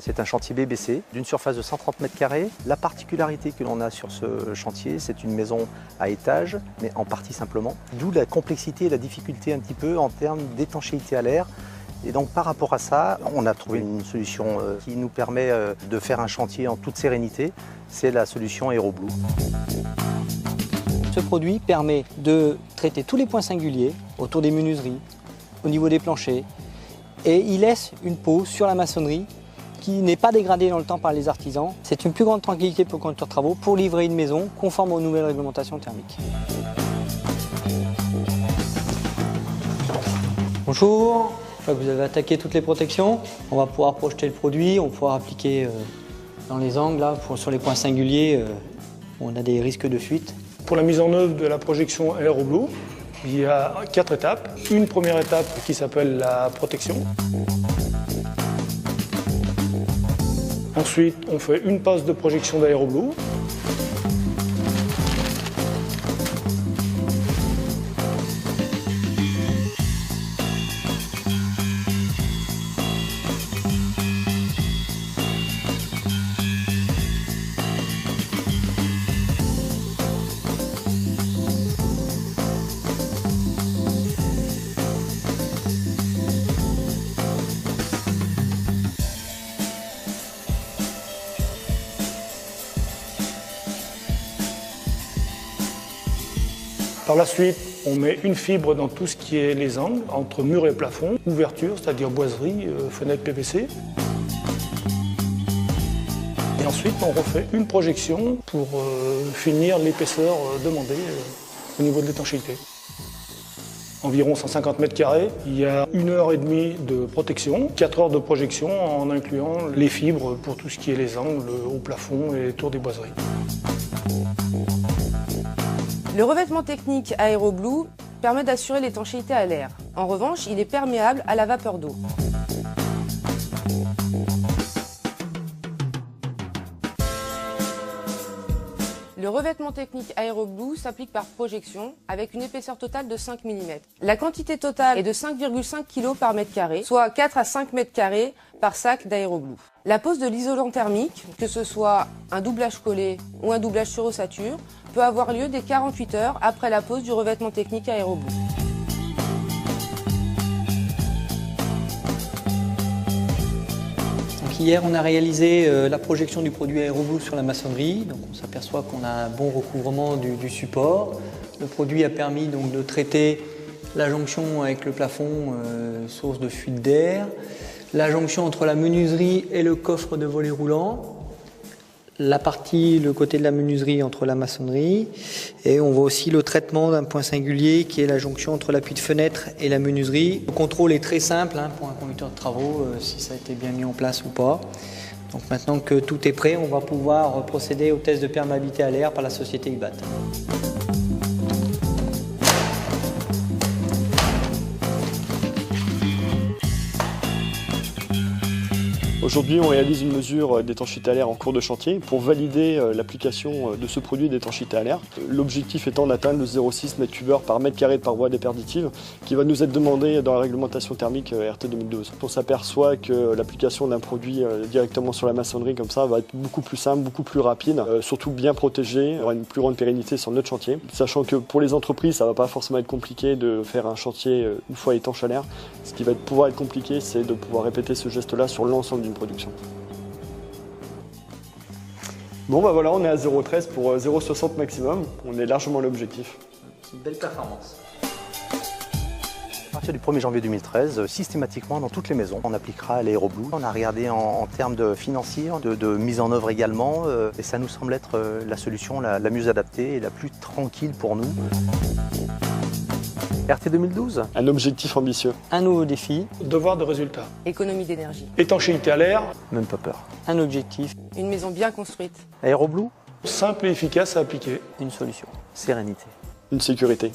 C'est un chantier BBC d'une surface de 130 mètres carrés. La particularité que l'on a sur ce chantier, c'est une maison à étage, mais en partie simplement. D'où la complexité et la difficulté un petit peu en termes d'étanchéité à l'air. Et donc par rapport à ça, on a trouvé une solution qui nous permet de faire un chantier en toute sérénité. C'est la solution AeroBlue. Ce produit permet de traiter tous les points singuliers autour des menuiseries, au niveau des planchers, et il laisse une peau sur la maçonnerie qui n'est pas dégradée dans le temps par les artisans. C'est une plus grande tranquillité pour le conducteur de travaux pour livrer une maison conforme aux nouvelles réglementations thermiques. Bonjour, une fois que vous avez attaqué toutes les protections, on va pouvoir projeter le produit, on va pouvoir appliquer dans les angles, là, sur les points singuliers, où on a des risques de fuite. Pour la mise en œuvre de la projection AeroBlue, il y a 4 étapes. Une première étape qui s'appelle la protection. Ensuite, on fait une passe de projection d'AeroBlue. Par la suite, on met une fibre dans tout ce qui est les angles, entre mur et plafond, ouverture, c'est-à-dire boiserie, fenêtre PVC. Et ensuite, on refait une projection pour finir l'épaisseur demandée au niveau de l'étanchéité. Environ 150 mètres carrés, il y a 1h30 de protection, 4 heures de projection en incluant les fibres pour tout ce qui est les angles au plafond et les tours des boiseries. Le revêtement technique AeroBlue permet d'assurer l'étanchéité à l'air. En revanche, il est perméable à la vapeur d'eau. Le revêtement technique AeroBlue s'applique par projection avec une épaisseur totale de 5 mm. La quantité totale est de 5,5 kg par mètre carré, soit 4 à 5 mètres carrés par sac d'AeroBlue. La pose de l'isolant thermique, que ce soit un doublage collé ou un doublage sur ossature, peut avoir lieu dès 48 heures après la pose du revêtement technique AeroBlue. Donc hier, on a réalisé la projection du produit AeroBlue sur la maçonnerie. Donc on s'aperçoit qu'on a un bon recouvrement du support. Le produit a permis donc de traiter la jonction avec le plafond, source de fuite d'air, la jonction entre la menuiserie et le coffre de volet roulant, le côté de la menuiserie entre la maçonnerie, et on voit aussi le traitement d'un point singulier qui est la jonction entre l'appui de fenêtre et la menuiserie. Le contrôle est très simple pour un conducteur de travaux, si ça a été bien mis en place ou pas. Donc maintenant que tout est prêt, on va pouvoir procéder au test de perméabilité à l'air par la société IBAT. Aujourd'hui, on réalise une mesure d'étanchéité à l'air en cours de chantier pour valider l'application de ce produit d'étanchéité à l'air. L'objectif étant d'atteindre le 0,6 m3 par mètre carré de paroi déperditive qui va nous être demandé dans la réglementation thermique RT 2012. On s'aperçoit que l'application d'un produit directement sur la maçonnerie comme ça va être beaucoup plus simple, beaucoup plus rapide, surtout bien protégé, il y aura une plus grande pérennité sur notre chantier. Sachant que pour les entreprises, ça ne va pas forcément être compliqué de faire un chantier une fois étanche à l'air. Ce qui va pouvoir être compliqué, c'est de pouvoir répéter ce geste-là sur l'ensemble d'une production. Bon bah voilà, on est à 0,13 pour 0,60 maximum, on est largement l'objectif. C'est une belle performance. À partir du 1er janvier 2013, systématiquement dans toutes les maisons, on appliquera l'AeroBlue. On a regardé en termes de financiers, de mise en œuvre également, et ça nous semble être la solution la mieux adaptée et la plus tranquille pour nous. RT 2012. Un objectif ambitieux. Un nouveau défi. Devoir de résultat. Économie d'énergie. Étanchéité à l'air. Même pas peur. Un objectif. Une maison bien construite. AeroBlue. Simple et efficace à appliquer. Une solution. Sérénité. Une sécurité.